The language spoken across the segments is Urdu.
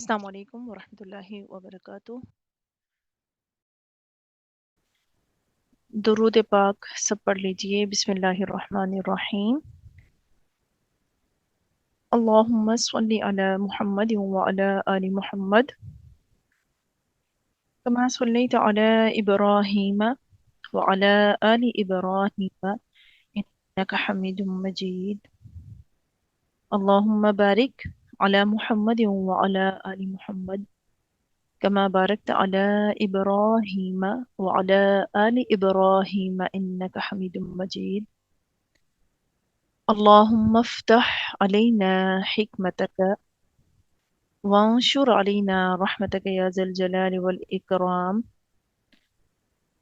السلام علیکم ورحمۃ اللہ وبرکاتہ۔ درود پاک سب پڑھ لیجئے۔ بسم اللہ الرحمن الرحیم۔ اللہم صلی علی محمد وعلی آل محمد کما صلیت علی ابراہیم وعلی آل ابراہیم انک حمید مجید۔ اللہم بارک علی محمد وعلی آل محمد كما باركت على إبراهيم وعلى آل إبراهيم إنك حميد مجيد۔ اللهم افتح علينا حكمتك وانشر علينا رحمتك يا ذا الجلال والإكرام۔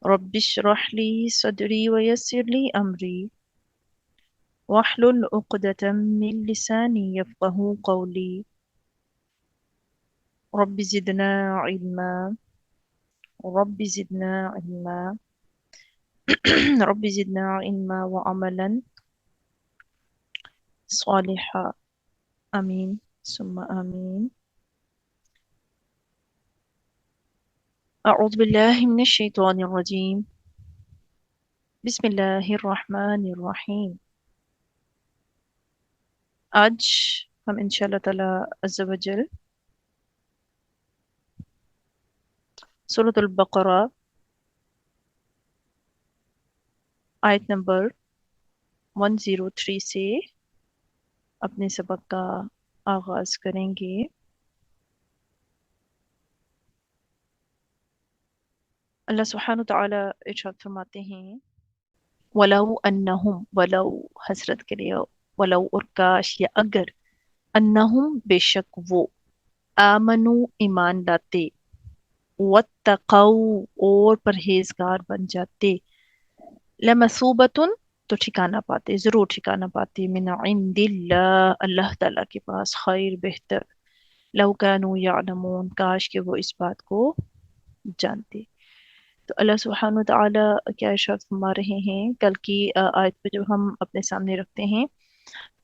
رب اشرح لي صدري ويسر لي أمري واحلل عقدة من لساني يفقه قولي۔ رب زدنا علما رب زدنا علما رب زدنا علما وعملا صالحا آمین ثم آمین۔ اعوذ باللہ من الشیطان الرجیم بسم اللہ الرحمن الرحیم۔ آج ہم انشاءاللہ تعالی عز و جل سورۃ البقرہ آیت نمبر 103 سے اپنے سبق کا آغاز کریں گے۔ اللہ سبحانہ وتعالی ارشاد فرماتے ہیں وَلَوْ أَنَّهُمْ ولو حسرت کے لیے، ولو اور کاش یا اگر، انہم بے شک وہ، آمنو ایمان لاتے، واتقوا اور پرہیزگار بن جاتے، لمثوبتن تو ٹھکانہ پاتے، ضرور ٹھکانہ پاتے، من عند اللہ اللہ تعالیٰ کے پاس، خیر بہتر، لو کانوا یعلمون کاش کہ وہ اس بات کو جانتے۔ تو اللہ سبحانہ وتعالی کیا ارشاد فرما رہے ہیں، کل کی آیت پہ جب ہم اپنے سامنے رکھتے ہیں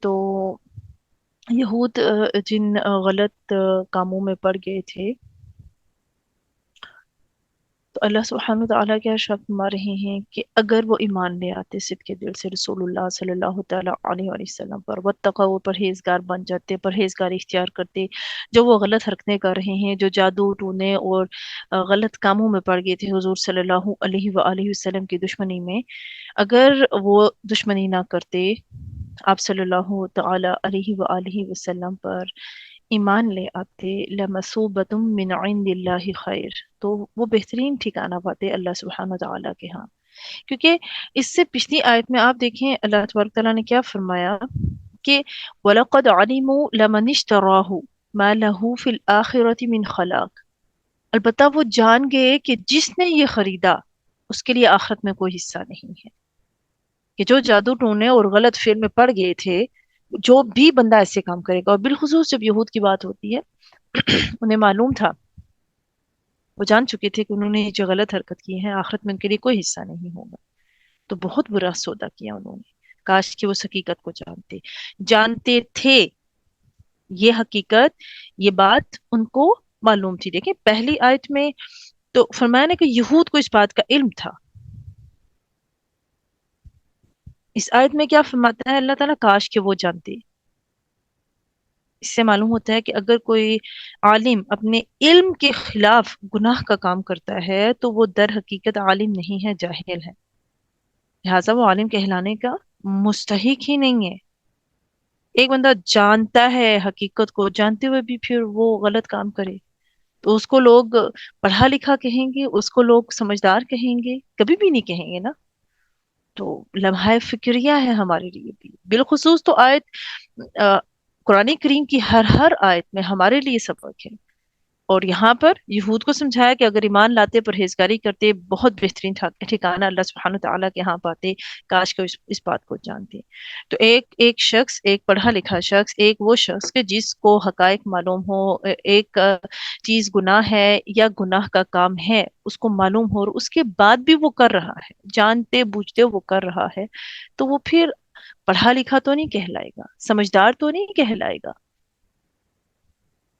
تو یہود جن غلط کاموں میں پڑ گئے تھے، تو اللہ سبحانہ وتعالیٰ کیا ارشاد فرما رہے ہیں کہ اگر وہ ایمان لے آتے صدق کے دل سے رسول اللہ صلی اللہ تعالیٰ علیہ وآلہ وسلم پر، واتقوا پرہیزگار بن جاتے، پرہیزگاری اختیار کرتے، جو وہ غلط حرکتیں کر رہے ہیں، جو جادو ٹونے اور غلط کاموں میں پڑ گئے تھے حضور صلی اللہ علیہ وآلہ وسلم کی دشمنی میں، اگر وہ دشمنی نہ کرتے آپ صلی اللہ تعالیٰ علیہ وآلہ وسلم پر، ایمان لے آتے، لمثوبۃ من عند اللہ خیر تو وہ بہترین ٹھکانہ پاتے اللہ سبحانہ وتعالیٰ کے ہاں۔ کیونکہ اس سے پچھلی آیت میں آپ دیکھیں اللہ تبارک تعالیٰ نے کیا فرمایا کہ وَلَقَدْ عَلِمُوا لَمَنِ اشْتَرَاهُ مَا لَهُ فِي الْآخِرَةِ مِنْ خَلَاقٍ، البتہ وہ جان گئے کہ جس نے یہ خریدا اس کے لیے آخرت میں کوئی حصہ نہیں ہے۔ کہ جو جادو ٹونے اور غلط فعل میں پڑ گئے تھے، جو بھی بندہ ایسے کام کرے گا، اور بالخصوص جب یہود کی بات ہوتی ہے انہیں معلوم تھا، وہ جان چکے تھے کہ انہوں نے جو غلط حرکت کی ہے آخرت میں ان کے لیے کوئی حصہ نہیں ہوگا، تو بہت برا سودا کیا انہوں نے۔ کاش کہ وہ اس حقیقت کو جانتے تھے، یہ حقیقت، یہ بات ان کو معلوم تھی۔ دیکھیں پہلی آیت میں تو فرمایا نا کہ یہود کو اس بات کا علم تھا، اس آیت میں کیا فرماتا ہے اللہ تعالیٰ، کاش کہ وہ جانتے۔ اس سے معلوم ہوتا ہے کہ اگر کوئی عالم اپنے علم کے خلاف گناہ کا کام کرتا ہے تو وہ در حقیقت عالم نہیں ہے، جاہل ہے، لہٰذا وہ عالم کہلانے کا مستحق ہی نہیں ہے۔ ایک بندہ جانتا ہے حقیقت کو، جانتے ہوئے بھی پھر وہ غلط کام کرے تو اس کو لوگ پڑھا لکھا کہیں گے، اس کو لوگ سمجھدار کہیں گے؟ کبھی بھی نہیں کہیں گے نا۔ تو لمحہ فکریہ ہے ہمارے لیے بھی، بالخصوص تو آیت قرآن کریم کی ہر آیت میں ہمارے لیے سبق ہے۔ اور یہاں پر یہود کو سمجھایا کہ اگر ایمان لاتے، پرہیزگاری کرتے، بہت بہترین ٹھکانہ اللہ سبحانہ تعالیٰ کے ہاں پاتے، کاش کہ اس بات کو جانتے۔ تو ایک شخص، ایک پڑھا لکھا شخص، ایک وہ شخص کہ جس کو حقائق معلوم ہو، ایک چیز گناہ ہے یا گناہ کا کام ہے اس کو معلوم ہو اور اس کے بعد بھی وہ کر رہا ہے، جانتے بوجھتے وہ کر رہا ہے، تو وہ پھر پڑھا لکھا تو نہیں کہلائے گا، سمجھدار تو نہیں کہلائے گا۔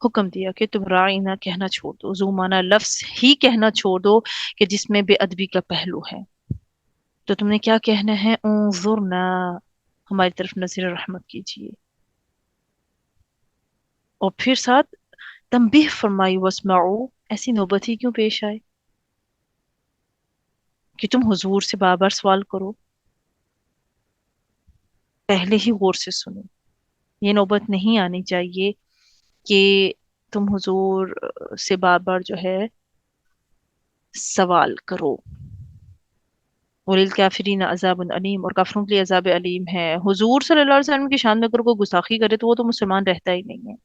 حکم دیا کہ تم رائنا کہنا چھوڑ دو، زو مانا لفظ ہی کہنا چھوڑ دو کہ جس میں بے ادبی کا پہلو ہے. تو تم نے کیا کہنا ہے؟ انظرنا، ہماری طرف نظر رحمت کیجیے. اور پھر ساتھ تنبیہ فرمائی، واسمعوا، ایسی نوبت ہی کیوں پیش آئے کہ تم حضور سے بار بار سوال کرو؟ پہلے ہی غور سے سنو. یہ نوبت نہیں آنی چاہیے کہ تم حضور سے بار بار جو ہے سوال کرو. وَلِلْكَافِرِينَ عَذَابٌ علیم، اور کافروں کے لیے عذاب علیم ہے. حضور صلی اللہ علیہ وسلم کی شان میں اگر کوئی گستاخی کرے تو وہ تو مسلمان رہتا ہی نہیں ہے.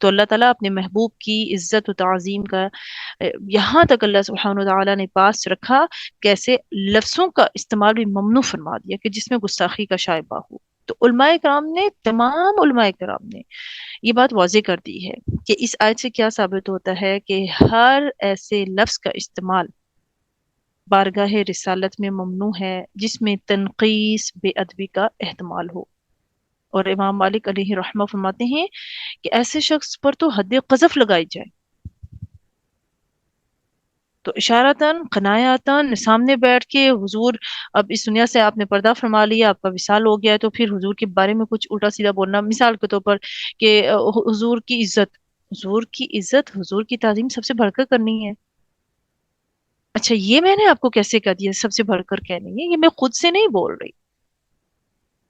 تو اللہ تعالیٰ اپنے محبوب کی عزت و تعظیم کا یہاں تک اللہ سبحانہ و تعالیٰ نے پاس رکھا، کیسے لفظوں کا استعمال بھی ممنوع فرما دیا کہ جس میں گستاخی کا شائبہ ہو. تو علماء کرام نے، تمام علماء کرام نے یہ بات واضح کر دی ہے کہ اس آیت سے کیا ثابت ہوتا ہے کہ ہر ایسے لفظ کا استعمال بارگاہ رسالت میں ممنوع ہے جس میں تنقیص، بے ادبی کا احتمال ہو. اور امام مالک علیہ رحمہ فرماتے ہیں کہ ایسے شخص پر تو حد قذف لگائی جائے. تو اشارتاً قنایاتاً سامنے بیٹھ کے حضور، اب اس دنیا سے آپ نے پردہ فرما لیا، آپ کا وصال ہو گیا ہے، تو پھر حضور کے بارے میں کچھ الٹا سیدھا بولنا، مثال کے طور پر کہ حضور کی عزت، حضور کی عزت، حضور کی تعظیم سب سے بڑھ کر کرنی ہے. اچھا، یہ میں نے آپ کو کیسے کہہ دیا سب سے بڑھ کر کہنی ہے؟ یہ میں خود سے نہیں بول رہی.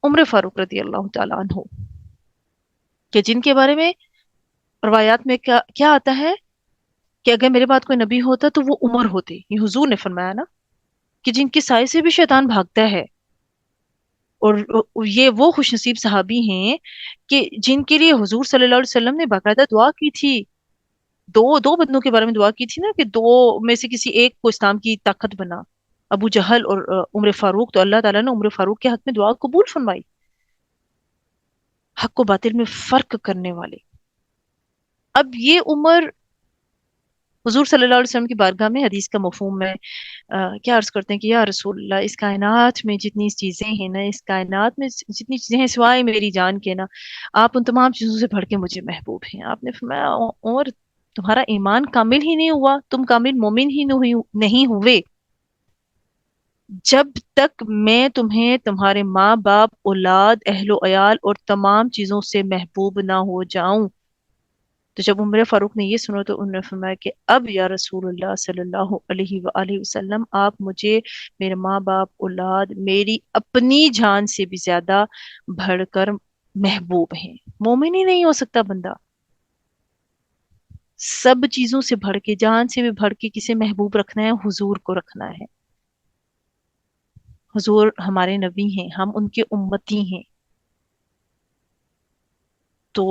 عمر فاروق رضی اللہ تعالیٰ عنہ، کہ جن کے بارے میں روایات میں کیا کیا آتا ہے کہ اگر میرے بعد کوئی نبی ہوتا تو وہ عمر ہوتے. یہ حضور نے فرمایا نا کہ جن کے سائے سے بھی شیطان بھاگتا ہے. اور یہ وہ خوش نصیب صحابی ہیں کہ جن کے لیے حضور صلی اللہ علیہ وسلم نے باقاعدہ دعا کی تھی. دو دو بندوں کے بارے میں دعا کی تھی نا کہ دو میں سے کسی ایک کو اسلام کی طاقت بنا، ابو جہل اور عمر فاروق. تو اللہ تعالیٰ نے عمر فاروق کے حق میں دعا قبول فرمائی. حق و باطل میں فرق کرنے والے. اب یہ عمر حضور صلی اللہ علیہ وسلم کی بارگاہ میں حدیث کا مفہوم میں کیا عرض کرتے ہیں کہ یا رسول اللہ، اس کائنات میں جتنی چیزیں ہیں نا، اس کائنات میں جتنی چیزیں ہیں سوائے میری جان کے نا، آپ ان تمام چیزوں سے بڑھ کے مجھے محبوب ہیں. آپ نے فرمایا عمر، تمہارا ایمان کامل ہی نہیں ہوا، تم کامل مومن ہی نہیں ہوئے جب تک میں تمہیں تمہارے ماں باپ، اولاد، اہل و عیال اور تمام چیزوں سے محبوب نہ ہو جاؤں. تو جب عمر فاروق نے یہ سنا تو انہوں نے فرمایا کہ اب یا رسول اللہ صلی اللہ علیہ وآلہ وسلم، آپ مجھے میرے ماں باپ، اولاد، میری اپنی جان سے بھی زیادہ بڑھ کر محبوب ہیں. مومن ہی نہیں ہو سکتا بندہ. سب چیزوں سے بڑھ کے، جان سے بھی بڑھ کے کسے محبوب رکھنا ہے؟ حضور کو رکھنا ہے. حضور ہمارے نبی ہیں، ہم ان کے امتی ہیں. تو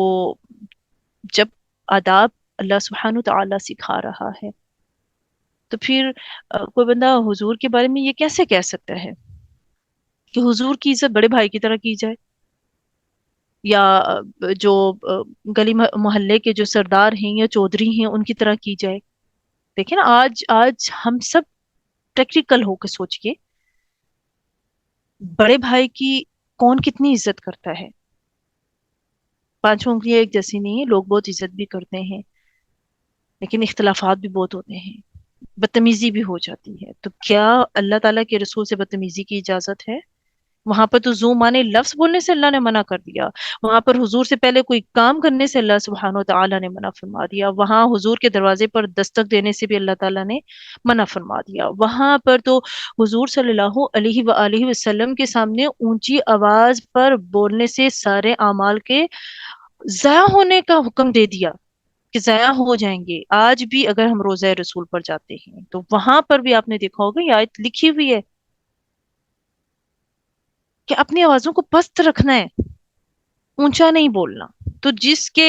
جب آداب اللہ سبحانہ تعالیٰ سکھا رہا ہے تو پھر کوئی بندہ حضور کے بارے میں یہ کیسے کہہ سکتا ہے کہ حضور کی عزت بڑے بھائی کی طرح کی جائے، یا جو گلی محلے کے جو سردار ہیں یا چودھری ہیں ان کی طرح کی جائے؟ دیکھیں نا، آج ہم سب پریکٹیکل ہو کے سوچئے، بڑے بھائی کی کون کتنی عزت کرتا ہے؟ پانچوں انگلیاں ایک جیسی نہیں ہے. لوگ بہت عزت بھی کرتے ہیں لیکن اختلافات بھی بہت ہوتے ہیں، بدتمیزی بھی ہو جاتی ہے. تو کیا اللہ تعالیٰ کے رسول سے بدتمیزی کی اجازت ہے؟ وہاں پر تو زو مانے لفظ بولنے سے اللہ نے منع کر دیا. وہاں پر حضور سے پہلے کوئی کام کرنے سے اللہ سبحانہ و تعالیٰ نے منع فرما دیا. وہاں حضور کے دروازے پر دستک دینے سے بھی اللہ تعالیٰ نے منع فرما دیا. وہاں پر تو حضور صلی اللہ علیہ وآلہ وسلم کے سامنے اونچی آواز پر بولنے سے سارے اعمال کے ضائع ہونے کا حکم دے دیا کہ ضائع ہو جائیں گے. آج بھی اگر ہم روزہ رسول پر جاتے ہیں تو وہاں پر بھی آپ نے دیکھا ہوگا یہ آیت لکھی ہوئی ہے کہ اپنی آوازوں کو پست رکھنا ہے، اونچا نہیں بولنا. تو جس کے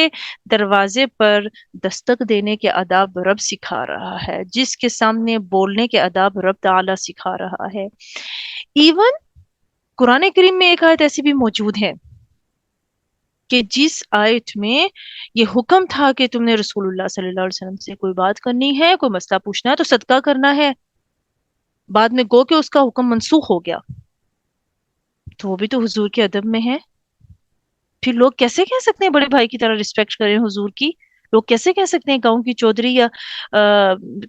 دروازے پر دستک دینے کے آداب رب سکھا رہا ہے، جس کے سامنے بولنے کے آداب رب تعالی سکھا رہا ہے. ایون قرآن کریم میں ایک آیت ایسی بھی موجود ہے کہ جس آیت میں یہ حکم تھا کہ تم نے رسول اللہ صلی اللہ علیہ وسلم سے کوئی بات کرنی ہے، کوئی مسئلہ پوچھنا ہے تو صدقہ کرنا ہے. بعد میں گو کہ اس کا حکم منسوخ ہو گیا، تو وہ بھی تو حضور کے ادب میں ہے. پھر لوگ کیسے کہہ سکتے ہیں بڑے بھائی کی طرح رسپیکٹ کریں حضور کی؟ لوگ کیسے کہہ سکتے ہیں گاؤں کی چودھری یا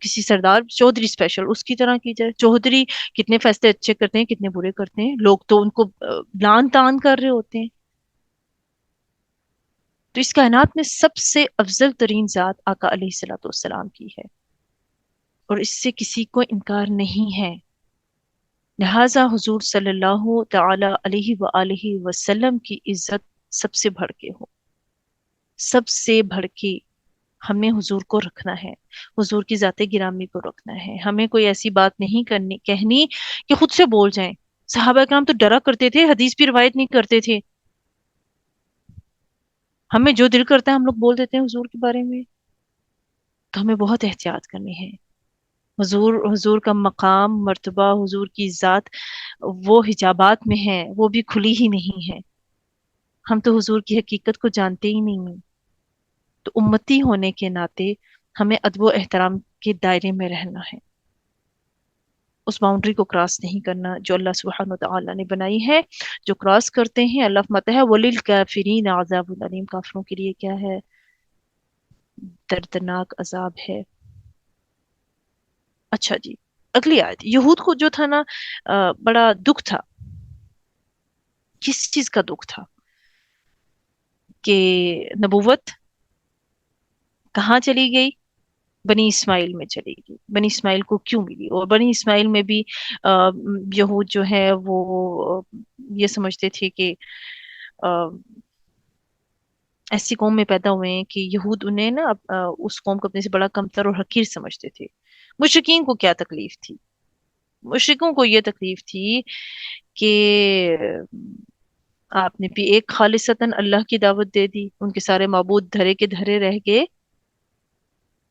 کسی سردار چودھری اسپیشل اس کی طرح کی جائے؟ چودھری کتنے فیصلے اچھے کرتے ہیں، کتنے برے کرتے ہیں، لوگ تو ان کو لان تان کر رہے ہوتے ہیں. تو اس کائنات میں سب سے افضل ترین ذات آقا علیہ الصلوۃ والسلام کی ہے، اور اس سے کسی کو انکار نہیں ہے. لہٰذا حضور صلی اللہ تعالی علیہ وآلہ وسلم کی عزت سب سے بڑھ کے ہو، سب سے بڑھ کے ہمیں حضور کو رکھنا ہے، حضور کی ذات گرامی کو رکھنا ہے. ہمیں کوئی ایسی بات نہیں کرنی کہنی کہ خود سے بول جائیں. صحابہ کرام تو ڈرا کرتے تھے، حدیث بھی روایت نہیں کرتے تھے. ہمیں جو دل کرتا ہے ہم لوگ بول دیتے ہیں حضور کے بارے میں. تو ہمیں بہت احتیاط کرنی ہے. حضور کا مقام مرتبہ، حضور کی ذات وہ حجابات میں ہے، وہ بھی کھلی ہی نہیں ہے. ہم تو حضور کی حقیقت کو جانتے ہی نہیں ہیں. تو امتی ہونے کے ناطے ہمیں ادب و احترام کے دائرے میں رہنا ہے، اس باؤنڈری کو کراس نہیں کرنا جو اللہ سبحانہ وتعالی نے بنائی ہے. جو کراس کرتے ہیں اللہ فرماتا ہے وَلِلْكَافِرِينَ عَذَابٌ أَلِيمٌ، کافروں کے لیے کیا ہے؟ دردناک عذاب ہے. اچھا جی، اگلی آیت. یہود کو جو تھا نا بڑا دکھ تھا. کس چیز کا دکھ تھا؟ کہ نبوت کہاں چلی گئی؟ بنی اسماعیل میں چلی گئی. بنی اسماعیل کو کیوں ملی؟ اور بنی اسماعیل میں بھی یہود جو ہے وہ یہ سمجھتے تھے کہ ایسی قوم میں پیدا ہوئے ہیں کہ یہود انہیں نا اس قوم کو اپنے سے بڑا کمتر اور حقیر سمجھتے تھے. مشرکین کو کیا تکلیف تھی؟ مشرکوں کو یہ تکلیف تھی کہ آپ نے بھی ایک خالصتاً اللہ کی دعوت دے دی، ان کے سارے معبود دھرے کے دھرے رہ گئے.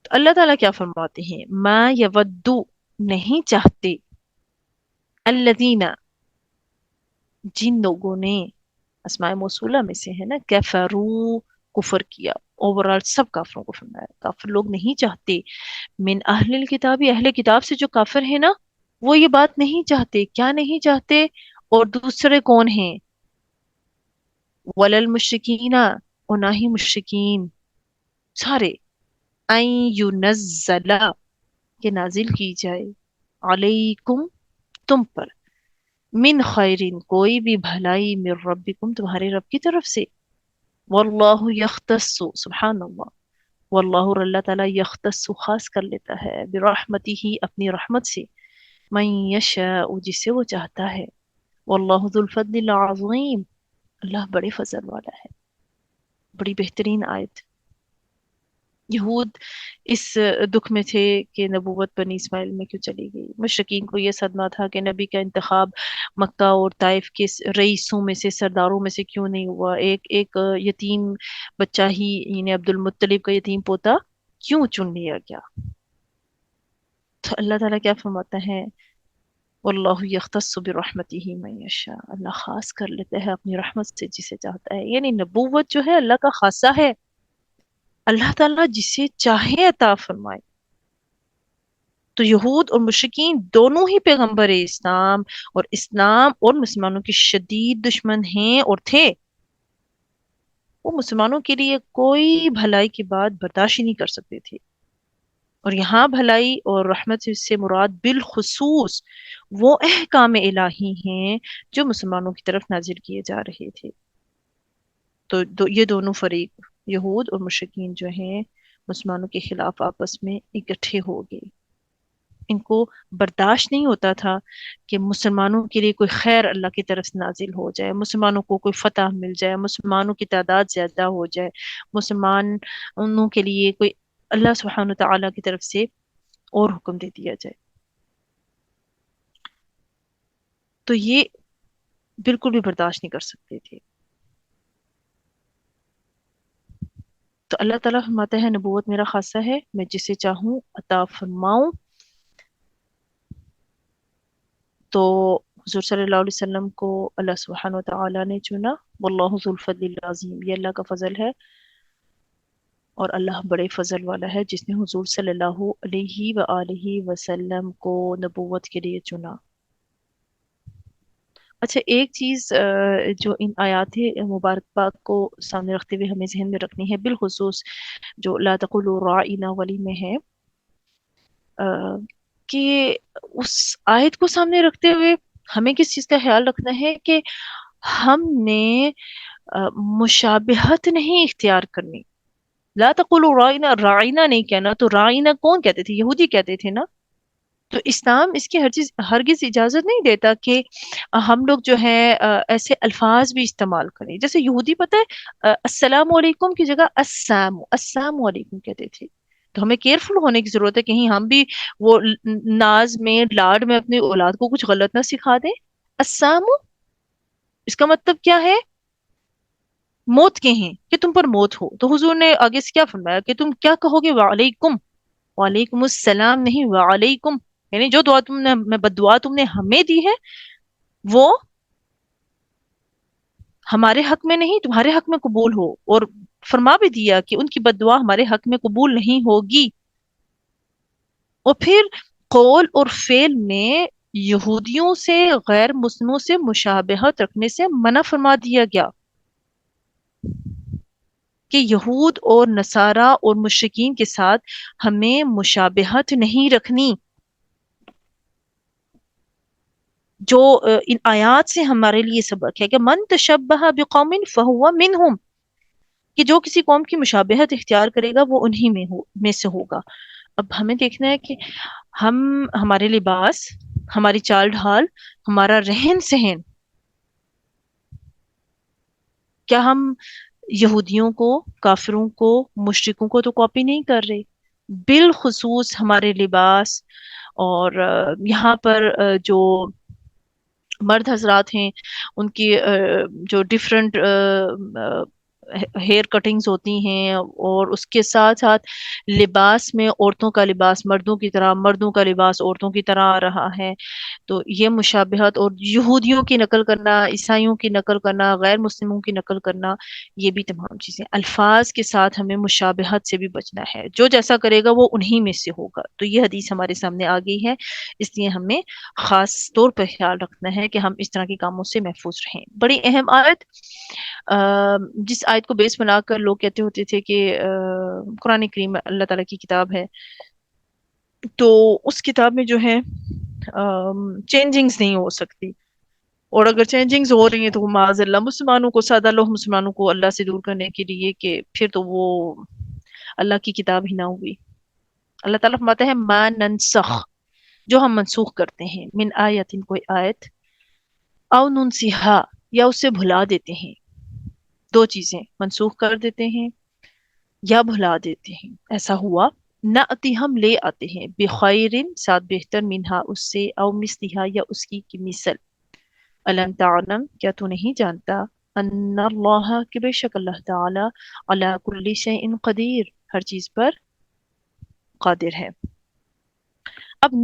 تو اللہ تعالیٰ کیا فرماتے ہیں؟ ما یودو، نہیں چاہتے، الذین، جن لوگوں نے، اسماء موصولہ میں سے ہے نا، کفرو، کفر کیا. اوور آل سب کافروں کو فرمایا، کافر لوگ نہیں چاہتے. من اہل الکتاب، اہل کتاب سے جو کافر ہیں نا، وہ یہ بات نہیں چاہتے. کیا نہیں چاہتے؟ اور دوسرے کون ہیں؟ ولل مشرکین، اور نہ ہی مشرکین سارے. این ینزل، کہ نازل کی جائے، علیکم، تم پر، من خیرین، کوئی بھی بھلائی، من ربکم، تمہارے رب کی طرف سے. واللہ یختص، سبحان اللہ، واللہ، اور اللہ تعالیٰ، یختص، خاص کر لیتا ہے، برحمتہ، ہی اپنی رحمت سے، من یشاء، جسے وہ چاہتا ہے. واللہ ذو الفضل العظیم، اللہ بڑے فضل والا ہے. بڑی بہترین آیت. یہود اس دکھ میں تھے کہ نبوت بنی اسماعیل میں کیوں چلی گئی. مشرکین کو یہ صدمہ تھا کہ نبی کا انتخاب مکہ اور طائف کے رئیسوں میں سے، سرداروں میں سے کیوں نہیں ہوا. ایک یتیم بچہ ہی، یعنی عبد المطلب کا یتیم پوتا کیوں چن لیا گیا. تو اللہ تعالیٰ کیا فرماتا ہے؟ واللہ یختص برحمتہ من یشاء، اللہ خاص کر لیتا ہے اپنی رحمت سے جسے چاہتا ہے. یعنی نبوت جو ہے اللہ کا خاصہ ہے، اللہ تعالیٰ جسے چاہے عطا فرمائے. تو یہود اور مشرکین دونوں ہی پیغمبر اسلام اور اسلام اور مسلمانوں کے شدید دشمن ہیں اور تھے. وہ مسلمانوں کے لیے کوئی بھلائی کی بات برداشت ہی نہیں کر سکتے تھے. اور یہاں بھلائی اور رحمت سے مراد بالخصوص وہ احکام الہی ہیں جو مسلمانوں کی طرف نازل کیے جا رہے تھے. تو یہ دونوں فریق، یہود اور مشرکین جو ہیں، مسلمانوں کے خلاف آپس میں اکٹھے ہو گئے. ان کو برداشت نہیں ہوتا تھا کہ مسلمانوں کے لیے کوئی خیر اللہ کی طرف سے نازل ہو جائے، مسلمانوں کو کوئی فتح مل جائے، مسلمانوں کی تعداد زیادہ ہو جائے، مسلمانوں کے لیے کوئی اللہ سبحانہ تعالیٰ کی طرف سے اور حکم دے دیا جائے. تو یہ بالکل بھی برداشت نہیں کر سکتے تھے. تو اللہ تعالیٰ فرماتا ہے نبوت میرا خاصہ ہے، میں جسے چاہوں عطا فرماؤں. تو حضور صلی اللہ علیہ وسلم کو اللہ سبحانہ وتعالی نے چنا. واللہ ذو الفضل العظیم، یہ اللہ کا فضل ہے، اور اللہ بڑے فضل والا ہے جس نے حضور صلی اللہ علیہ وآلہ وسلم کو نبوت کے لیے چنا. اچھا ایک چیز جو ان آیات مبارکہ کو سامنے رکھتے ہوئے ہمیں ذہن میں رکھنی ہے، بالخصوص جو لا تقولوا راعینا والی میں ہے، کہ اس آیت کو سامنے رکھتے ہوئے ہمیں کس چیز کا خیال رکھنا ہے کہ ہم نے مشابہت نہیں اختیار کرنی. لا تقولوا رائنا، رائنا نہیں کہنا، تو رائنا کون کہتے تھے؟ یہودی کہتے تھے نا. تو اسلام اس کی ہرگز اجازت نہیں دیتا کہ ہم لوگ جو ہے ایسے الفاظ بھی استعمال کریں. جیسے یہودی پتہ ہے السلام علیکم کی جگہ السلام علیکم کہتے تھے. تو ہمیں کیئرفل ہونے کی ضرورت ہے کہیں ہم بھی وہ ناز میں لاڈ میں اپنی اولاد کو کچھ غلط نہ سکھا دیں. السلام اس کا مطلب کیا ہے؟ موت کے ہیں، کہ تم پر موت ہو. تو حضور نے آگے سے کیا فرمایا کہ تم کیا کہو گے؟ وعلیکم، وعلیکم السلام نہیں، وعلیکم. یعنی جو دعا تم نے بدعا تم نے ہمیں دی ہے وہ ہمارے حق میں نہیں، تمہارے حق میں قبول ہو. اور فرما بھی دیا کہ ان کی بددعا ہمارے حق میں قبول نہیں ہوگی. اور پھر قول اور فعل میں یہودیوں سے غیر مسلموں سے مشابہت رکھنے سے منع فرما دیا گیا کہ یہود اور نصارہ اور مشرکین کے ساتھ ہمیں مشابہت نہیں رکھنی. جو ان آیات سے ہمارے لیے سبق ہے کہ من تشبہ بقوم فہو منہم، کہ جو کسی قوم کی مشابہت اختیار کرے گا وہ انہی میں سے ہوگا. اب ہمیں دیکھنا ہے کہ ہمارے لباس، ہماری چال ڈھال، ہمارا رہن سہن، کیا ہم یہودیوں کو، کافروں کو، مشرکوں کو تو کاپی نہیں کر رہے؟ بالخصوص ہمارے لباس. اور یہاں پر جو مرد حضرات ہیں ان کی جو ڈفرنٹ ہیئر کٹنگز ہوتی ہیں، اور اس کے ساتھ ساتھ لباس میں عورتوں کا لباس مردوں کی طرح، مردوں کا لباس عورتوں کی طرح آ رہا ہے. تو یہ مشابہت اور یہودیوں کی نقل کرنا، عیسائیوں کی نقل کرنا، غیر مسلموں کی نقل کرنا، یہ بھی تمام چیزیں الفاظ کے ساتھ ہمیں مشابہت سے بھی بچنا ہے. جو جیسا کرے گا وہ انہی میں سے ہوگا. تو یہ حدیث ہمارے سامنے آ گئی ہے، اس لیے ہمیں خاص طور پر خیال رکھنا ہے کہ ہم اس طرح کے کاموں سے محفوظ رہیں. بڑی اہم آیت، جس آیت کو بیس بنا کر لوگ کہتے ہوتے تھے کہ قرآن کریم اللہ تعالیٰ کی کتاب ہے، تو اس کتاب میں جو ہے چینجنگز نہیں ہو سکتی، اور اگر چینجنگز ہو رہی ہیں تو وہ معاذ اللہ مسلمانوں کو، سادہ لوگ مسلمانوں کو اللہ سے دور کرنے کے لیے، کہ پھر تو وہ اللہ کی کتاب ہی نہ ہوئی. اللہ تعالیٰ فرماتا ہے ما ننسخ، جو ہم منسوخ کرتے ہیں، من آیت، کوئی آیت، او ننسیہا، یا اسے بھلا دیتے ہیں. دو چیزیں، منسوخ کر دیتے ہیں یا بھلا دیتے ہیں. ایسا ہوا نأتی، ہم لے آتے ہیں، بخیر، ساتھ بہتر، منہا، اس سے، او مثلہا، یا اس کی مثل. الم تعلم، کیا تو نہیں جانتا، ان اللہ، کہ بے شک اللہ تعالی، علی کل شیء قدیر، ہر چیز پر قادر ہے. اب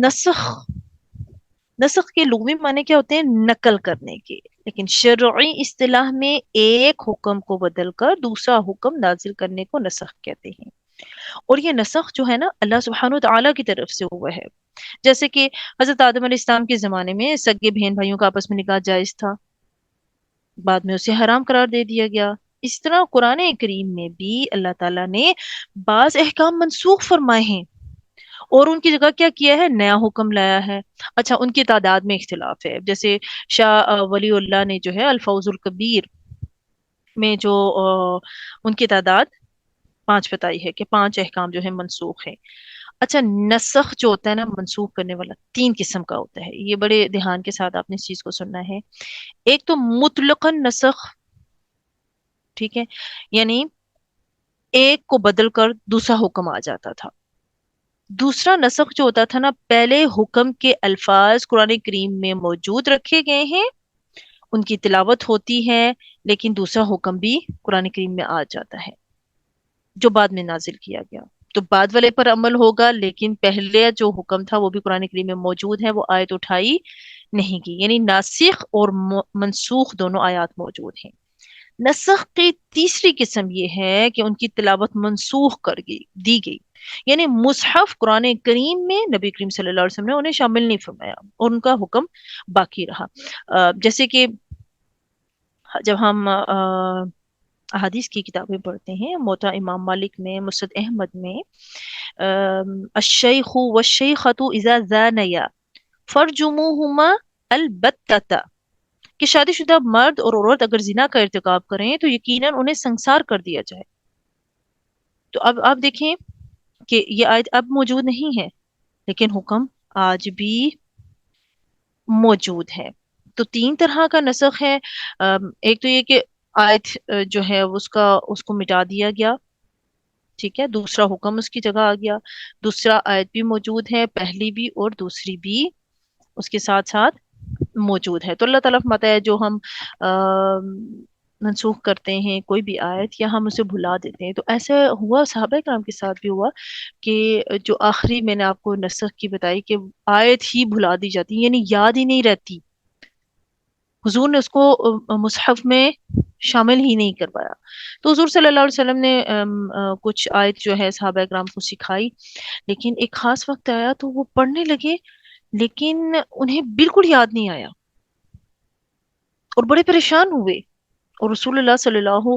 نسخ کے لغوی معنی کیا ہوتے ہیں؟ نقل کرنے کے. لیکن شرعی اصطلاح میں ایک حکم کو بدل کر دوسرا حکم نازل کرنے کو نسخ کہتے ہیں. اور یہ نسخ جو ہے نا اللہ سبحانہ وتعالی کی طرف سے ہوا ہے. جیسے کہ حضرت آدم علیہ السلام کے زمانے میں سگے بہن بھائیوں کا آپس میں نکاح جائز تھا، بعد میں اسے حرام قرار دے دیا گیا. اس طرح قرآن کریم میں بھی اللہ تعالیٰ نے بعض احکام منسوخ فرمائے ہیں اور ان کی جگہ کیا کیا ہے؟ نیا حکم لایا ہے. اچھا، ان کی تعداد میں اختلاف ہے. جیسے شاہ ولی اللہ نے جو ہے الفوز الکبیر میں جو ان کی تعداد 5 بتائی ہے کہ 5 احکام جو ہے منسوخ ہیں. اچھا، نسخ جو ہوتا ہے نا، منسوخ کرنے والا 3 قسم کا ہوتا ہے. یہ بڑے دھیان کے ساتھ آپ نے اس چیز کو سننا ہے. ایک تو مطلقاً نسخ، ٹھیک ہے، یعنی ایک کو بدل کر دوسرا حکم آ جاتا تھا. دوسرا نسخ جو ہوتا تھا نا، پہلے حکم کے الفاظ قرآن کریم میں موجود رکھے گئے ہیں، ان کی تلاوت ہوتی ہے، لیکن دوسرا حکم بھی قرآن کریم میں آ جاتا ہے جو بعد میں نازل کیا گیا. تو بعد والے پر عمل ہوگا، لیکن پہلے جو حکم تھا وہ بھی قرآن کریم میں موجود ہے، وہ آیت اٹھائی نہیں کی. یعنی ناسخ اور منسوخ دونوں آیات موجود ہیں. نسخ کی تیسری قسم یہ ہے کہ ان کی تلاوت منسوخ دی گئی. یعنی مصحف قرآن کریم میں نبی کریم صلی اللہ علیہ وسلم نے انہیں شامل نہیں فرمایا اور ان کا حکم باقی رہا۔ جیسے کہ جب ہم احادیث کی کتابیں پڑھتے ہیں، موطا امام مالک میں، مسند احمد میں، الشیخ والشیخۃ اذا زانیا فرجموہما البتۃ، کہ شادی شدہ مرد اور عورت اگر زنا کا ارتکاب کریں تو یقیناً انہیں سنسار کر دیا جائے۔ تو اب آپ دیکھیں کہ یہ آیت اب موجود نہیں ہے، لیکن حکم آج بھی موجود ہے۔ تو تین طرح کا نسخ ہے۔ ایک تو یہ کہ آیت جو ہے اس کو مٹا دیا گیا، ٹھیک ہے، دوسرا حکم اس کی جگہ آ گیا، دوسرا آیت بھی موجود ہے، پہلی بھی اور دوسری بھی اس کے ساتھ ساتھ موجود ہے۔ تو اللہ تعالیٰ فرماتا ہے جو ہم منسوخ کرتے ہیں کوئی بھی آیت یا ہم اسے بھلا دیتے ہیں، تو ایسا ہوا صحابہ کرام کے ساتھ بھی ہوا کہ جو آخری میں نے آپ کو نسخ کی بتائی کہ آیت ہی بھلا دی جاتی، یعنی یاد ہی نہیں رہتی، حضور نے اس کو مصحف میں شامل ہی نہیں کروایا۔ تو حضور صلی اللہ علیہ وسلم نے کچھ آیت جو ہے صحابہ کرام کو سکھائی، لیکن ایک خاص وقت آیا تو وہ پڑھنے لگے لیکن انہیں بالکل یاد نہیں آیا اور بڑے پریشان ہوئے، اور رسول اللہ صلی اللہ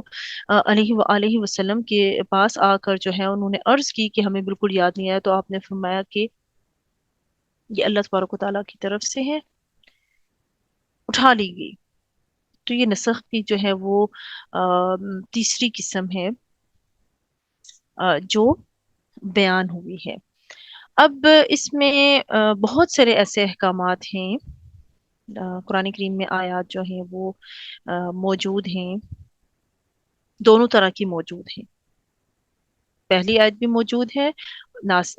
علیہ وآلہ وسلم کے پاس آ کر جو ہے انہوں نے عرض کی کہ ہمیں بالکل یاد نہیں آیا، تو آپ نے فرمایا کہ یہ اللہ تبارک و تعالیٰ کی طرف سے ہے، اٹھا لی گئی۔ تو یہ نسخ کی جو ہے وہ تیسری قسم ہے جو بیان ہوئی ہے۔ اب اس میں بہت سارے ایسے احکامات ہیں، قرآن کریم میں آیات جو ہیں وہ موجود ہیں، دونوں طرح کی موجود ہیں، پہلی آیت بھی موجود ہے،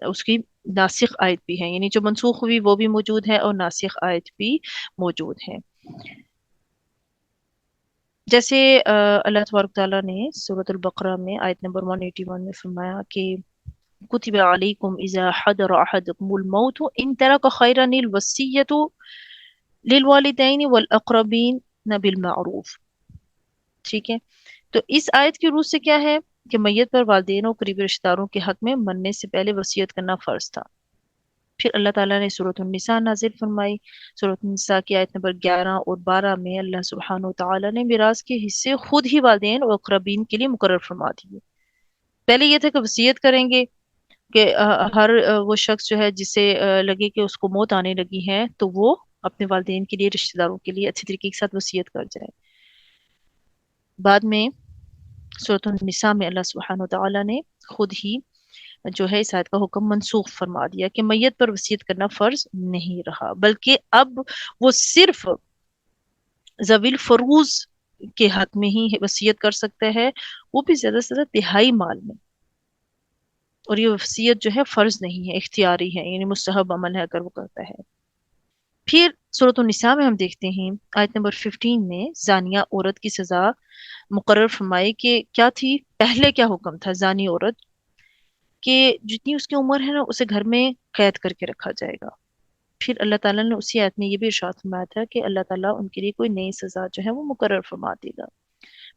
اس کی ناسخ آیت بھی ہے، یعنی جو منسوخ ہوئی وہ بھی موجود ہے اور ناسخ آیت بھی موجود ہے۔ جیسے اللہ تبارک تعالیٰ نے سورۃ البقرہ میں آیت نمبر 181 میں فرمایا کہ کتب علیکم اذا حضر احدکم الموت ان ترک خیرا الوصیۃ للوالدین والاقربین بالمعروف، ٹھیک ہے۔ تو اس آیت کی روح سے کیا ہے کہ میت پر والدین اور قریبی رشتہ داروں کے حق میں مرنے سے پہلے وصیت کرنا فرض تھا۔ پھر اللہ تعالیٰ نے سورۃ النساء نازل فرمائی، سورۃ النساء کی آیت نمبر 11 اور 12 میں اللہ سبحانہ وتعالیٰ نے میراث کے حصے خود ہی والدین اور اقربین کے لیے مقرر فرما دیے۔ پہلے یہ تھا کہ وصیت کریں گے کہ ہر وہ شخص جو ہے جسے لگے کہ اس کو موت آنے لگی ہے تو وہ اپنے والدین کے لیے، رشتہ داروں کے لیے اچھی طریقے کے ساتھ وصیت کر جائے۔ بعد میں سورۃ النساء میں اللہ سبحانہ وتعالیٰ نے خود ہی جو ہے اس آیت کا حکم منسوخ فرما دیا کہ میت پر وصیت کرنا فرض نہیں رہا، بلکہ اب وہ صرف ذوی الفروض کے حق میں ہی وصیت کر سکتا ہے، وہ بھی زیادہ سے زیادہ تہائی مال میں، اور یہ وصیت جو ہے فرض نہیں ہے، اختیاری ہے، یعنی مستحب عمل ہے اگر وہ کرتا ہے۔ پھر سورۃ النساء میں ہم دیکھتے ہیں آیت نمبر 15 میں زانیہ عورت کی سزا مقرر فرمائی کہ کیا تھی، پہلے کیا حکم تھا زانی عورت کہ جتنی اس کی عمر ہے نا اسے گھر میں قید کر کے رکھا جائے گا۔ پھر اللہ تعالیٰ نے اسی آیت میں یہ بھی ارشاد فرمایا تھا کہ اللہ تعالیٰ ان کے لیے کوئی نئی سزا جو ہے وہ مقرر فرما دے گا۔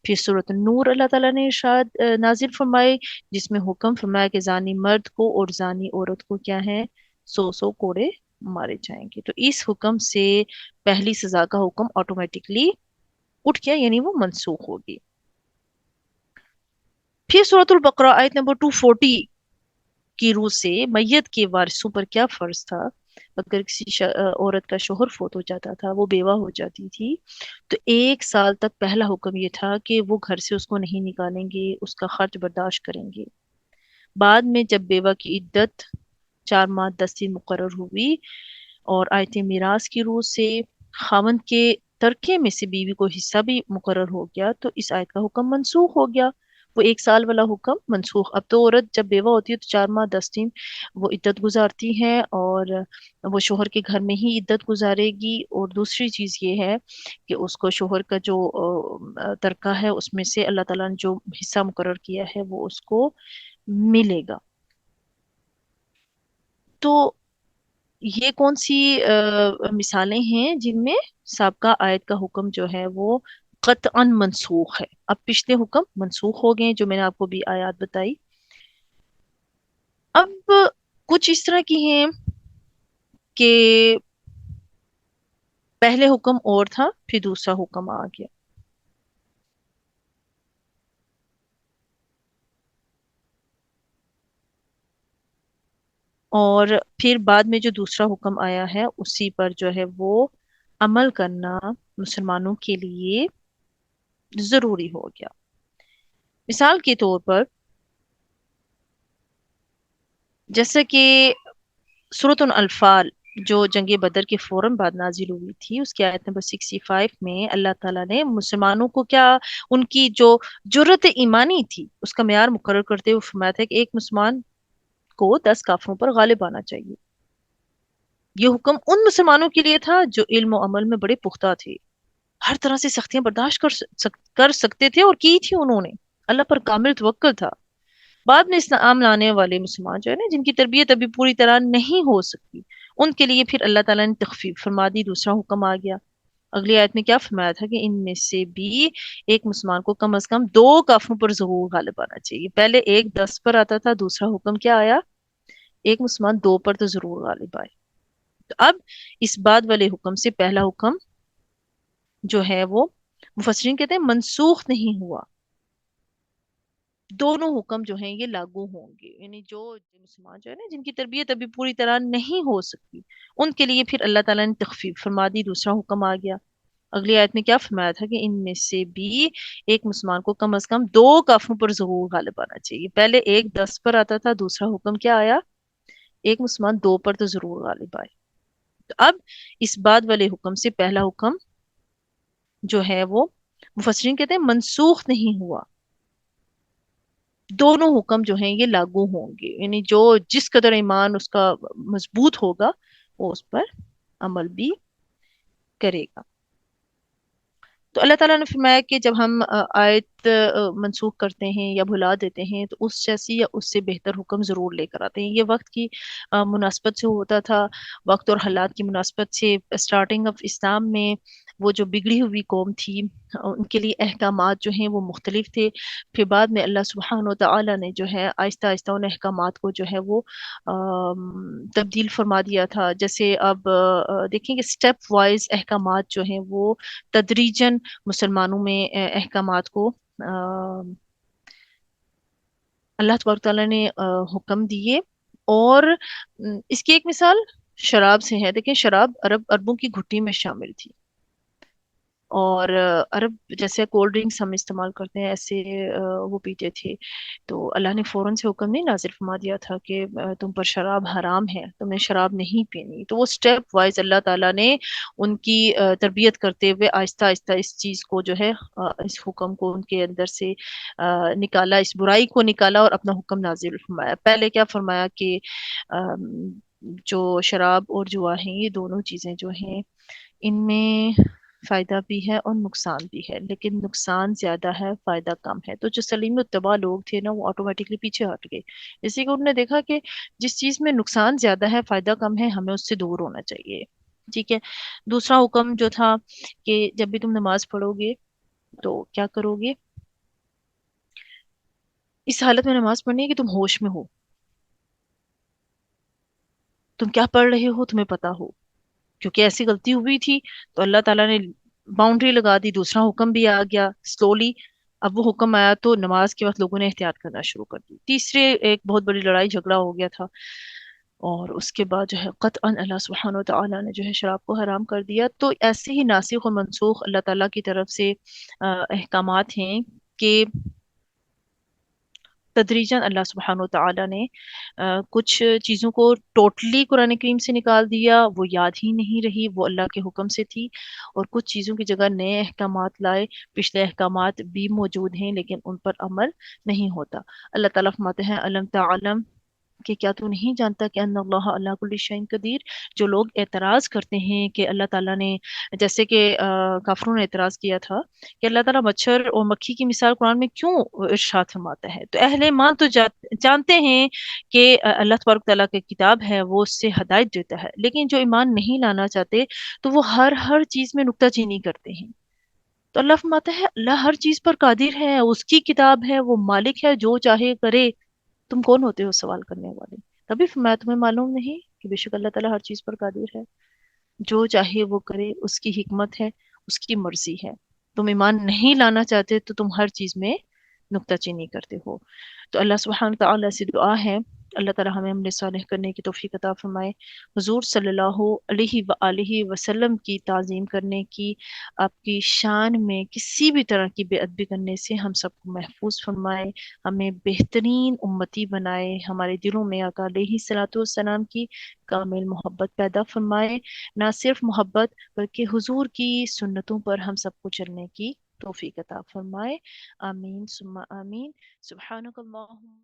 پھر سورۃ النور اللہ تعالیٰ نے ارشاد نازل فرمائے جس میں حکم فرمایا کہ زانی مرد کو اور زانی عورت کو کیا ہے 100 کوڑے مارے جائیں گے۔ تو اس حکم سے پہلی سزا کا حکم آٹومیٹکلی اٹھ گیا، یعنی وہ منسوخ ہوگی۔ پھر سورۃ البقرہ آیت نمبر 240 کی روح سے میت کے وارثوں پر کیا فرض تھا، اگر کسی عورت کا شوہر فوت ہو جاتا تھا، وہ بیوہ ہو جاتی تھی، تو 1 سال تک پہلا حکم یہ تھا کہ وہ گھر سے اس کو نہیں نکالیں گے، اس کا خرچ برداشت کریں گے۔ بعد میں جب بیوہ کی عدت 4 ماہ 10 دن مقرر ہوئی اور آیت میراث کی روح سے خاوند کے ترکے میں سے بیوی کو حصہ بھی مقرر ہو گیا، تو اس آیت کا حکم منسوخ ہو گیا، وہ 1 سال والا حکم منسوخ۔ اب تو عورت جب بیوہ ہوتی ہے تو 4 ماہ 10 دن وہ عدت گزارتی ہے اور وہ شوہر کے گھر میں ہی عدت گزارے گی، اور دوسری چیز یہ ہے کہ اس کو شوہر کا جو ترکہ ہے اس میں سے اللہ تعالیٰ نے جو حصہ مقرر کیا ہے وہ اس کو ملے گا۔ تو یہ کون سی مثالیں ہیں جن میں سابقہ آیت کا حکم جو ہے وہ قطعا منسوخ ہے، اب پچھلے حکم منسوخ ہو گئے جو میں نے آپ کو بھی آیات بتائی۔ اب کچھ اس طرح کی ہیں کہ پہلے حکم اور تھا، پھر دوسرا حکم آ گیا، اور پھر بعد میں جو دوسرا حکم آیا ہے اسی پر جو ہے وہ عمل کرنا مسلمانوں کے لیے ضروری ہو گیا۔ مثال کے طور پر جیسا کہ سورۃ الانفال جو جنگ بدر کے فوراً بعد نازل ہوئی تھی، اس کی آیت نمبر 65 میں اللہ تعالیٰ نے مسلمانوں کو کیا، ان کی جو جرت ایمانی تھی اس کا معیار مقرر کرتے ہوئے فرمایا تھا کہ ایک مسلمان کو 10 کافروں پر غالب آنا چاہیے۔ یہ حکم ان مسلمانوں کے لیے تھا جو علم و عمل میں بڑے پختہ تھے، ہر طرح سے سختیاں برداشت کر سکتے تھے، اور کی تھی انہوں نے، اللہ پر کامل توکل تھا۔ بعد میں اسلام لانے والے مسلمان جو ہے نا، جن کی تربیت ابھی پوری طرح نہیں ہو سکتی، ان کے لیے پھر اللہ تعالیٰ نے تخفیف فرما دی، دوسرا حکم آ گیا۔ اگلی آیت میں کیا فرمایا تھا کہ ان میں سے بھی ایک مسلمان کو کم از کم 2 کافروں پر ضرور غالب آنا چاہیے۔ پہلے ایک 10 پر آتا تھا، دوسرا حکم کیا آیا؟ ایک مسلمان 2 پر تو ضرور غالب آئے۔ تو اب اس بعد والے حکم سے پہلا حکم جو ہے وہ مفسرین کہتے ہیں منسوخ نہیں ہوا، دونوں حکم جو ہیں یہ لاگو ہوں گے، یعنی جو مسلمان جو ہے نا، جن کی تربیت ابھی پوری طرح نہیں ہو سکتی، ان کے لیے پھر اللہ تعالیٰ نے تخفیف فرما دی، دوسرا حکم آ گیا۔ اگلی آیت میں کیا فرمایا تھا کہ ان میں سے بھی ایک مسلمان کو کم از کم 2 کافروں پر ضرور غالب آنا چاہیے۔ پہلے ایک 10 پر آتا تھا، دوسرا حکم کیا آیا؟ ایک مسلمان 2 پر تو ضرور غالب آئے۔ تو اب اس بعد والے حکم سے پہلا حکم جو ہے وہ مفسرین کہتے ہیں منسوخ نہیں ہوا، دونوں حکم جو ہیں یہ لاگو ہوں گے، یعنی جو جس قدر ایمان اس کا مضبوط ہوگا وہ اس پر عمل بھی کرے گا۔ تو اللہ تعالیٰ نے فرمایا کہ جب ہم آیت منسوخ کرتے ہیں یا بھلا دیتے ہیں تو اس جیسی یا اس سے بہتر حکم ضرور لے کر آتے ہیں۔ یہ وقت کی مناسبت سے ہوتا تھا، وقت اور حالات کی مناسبت سے۔ اسٹارٹنگ آف اسلام میں وہ جو بگڑی ہوئی قوم تھی، ان کے لیے احکامات جو ہیں وہ مختلف تھے، پھر بعد میں اللہ سبحانہ و تعالیٰ نے جو ہے آہستہ آہستہ ان احکامات کو جو ہے وہ تبدیل فرما دیا تھا۔ جیسے اب دیکھیں کہ سٹیپ وائز احکامات جو ہیں وہ تدریجاً مسلمانوں میں احکامات کو اللہ تبارک تعالیٰ نے حکم دیے، اور اس کی ایک مثال شراب سے ہے۔ دیکھیں شراب عربوں کی گھٹی میں شامل تھی، اور عرب جیسے کولڈ ڈرنکس ہم استعمال کرتے ہیں ایسے وہ پیتے تھے۔ تو اللہ نے فوراً سے حکم نہیں نازل فرما دیا تھا کہ تم پر شراب حرام ہے، تم نے شراب نہیں پینی۔ تو وہ سٹیپ وائز اللہ تعالیٰ نے ان کی تربیت کرتے ہوئے آہستہ آہستہ اس چیز کو جو ہے اس حکم کو ان کے اندر سے نکالا، اس برائی کو نکالا اور اپنا حکم نازل فرمایا۔ پہلے کیا فرمایا کہ جو شراب اور جوا ہیں یہ دونوں چیزیں جو ہیں ان میں فائدہ بھی ہے اور نقصان بھی ہے، لیکن نقصان زیادہ ہے، فائدہ کم ہے۔ تو جو سلیم اتباع لوگ تھے نا، وہ آٹومیٹکلی پیچھے ہٹ گئے، اسی کو انہوں نے دیکھا کہ جس چیز میں نقصان زیادہ ہے فائدہ کم ہے، ہمیں اس سے دور ہونا چاہیے۔ ٹھیک ہے۔ دوسرا حکم جو تھا کہ جب بھی تم نماز پڑھو گے تو کیا کرو گے؟ اس حالت میں نماز پڑھنی ہے کہ تم ہوش میں ہو، تم کیا پڑھ رہے ہو تمہیں پتا ہو، کیونکہ ایسی غلطی ہوئی تھی تو اللہ تعالیٰ نے باؤنڈری لگا دی، دوسرا حکم بھی آ گیا سلولی۔ اب وہ حکم آیا تو نماز کے وقت لوگوں نے احتیاط کرنا شروع کر دی۔ تیسرے ایک بہت بڑی لڑائی جھگڑا ہو گیا تھا، اور اس کے بعد جو ہے قطعاً اللہ سبحانہ و تعالیٰ نے جو ہے شراب کو حرام کر دیا۔ تو ایسے ہی ناسخ و منسوخ اللہ تعالیٰ کی طرف سے احکامات ہیں کہ تدریجاً اللہ سبحانہ و تعالیٰ نے کچھ چیزوں کو ٹوٹلی قرآن کریم سے نکال دیا، وہ یاد ہی نہیں رہی، وہ اللہ کے حکم سے تھی، اور کچھ چیزوں کی جگہ نئے احکامات لائے، پچھلے احکامات بھی موجود ہیں لیکن ان پر عمل نہیں ہوتا۔ اللہ تعالیٰ فرماتے ہیں علم تعلم، کہ کیا تو نہیں جانتا کہ ان اللہ علی کل شیء قدیر۔ جو لوگ اعتراض کرتے ہیں کہ اللہ تعالیٰ نے، جیسے کہ کافروں نے اعتراض کیا تھا کہ اللہ تعالیٰ مچھر اور مکھی کی مثال قرآن میں کیوں ارشاد فرماتا ہے، تو اہل ایمان تو جانتے ہیں کہ اللہ تبارک تعالیٰ کی کتاب ہے، وہ اس سے ہدایت دیتا ہے، لیکن جو ایمان نہیں لانا چاہتے تو وہ ہر چیز میں نکتہ چینی کرتے ہیں۔ تو اللہ فرماتا ہے اللہ ہر چیز پر قادر ہے، اس کی کتاب ہے، وہ مالک ہے، جو چاہے کرے۔ تم کون ہوتے ہو سوال کرنے والے؟ تبھی فرمایا تمہیں معلوم نہیں کہ بے شک اللہ تعالیٰ ہر چیز پر قادر ہے، جو چاہے وہ کرے، اس کی حکمت ہے، اس کی مرضی ہے۔ تم ایمان نہیں لانا چاہتے تو تم ہر چیز میں نکتہ چینی کرتے ہو۔ تو اللہ سبحانہ تعالیٰ سے دعا ہے اللہ تعالیٰ ہمیں عمل صالح کرنے کی توفیق عطا فرمائے، حضور صلی اللہ علیہ وآلہ وسلم کی تعظیم کرنے کی، آپ کی شان میں کسی بھی طرح کی بے ادبی کرنے سے ہم سب کو محفوظ فرمائے، ہمیں بہترین امتی بنائے، ہمارے دلوں میں آقا علیہ الصلوۃ والسلام کی کامل محبت پیدا فرمائے، نہ صرف محبت بلکہ حضور کی سنتوں پر ہم سب کو چلنے کی توفیق عطا فرمائے۔ آمین ثم آمین۔ سبحانک اللہم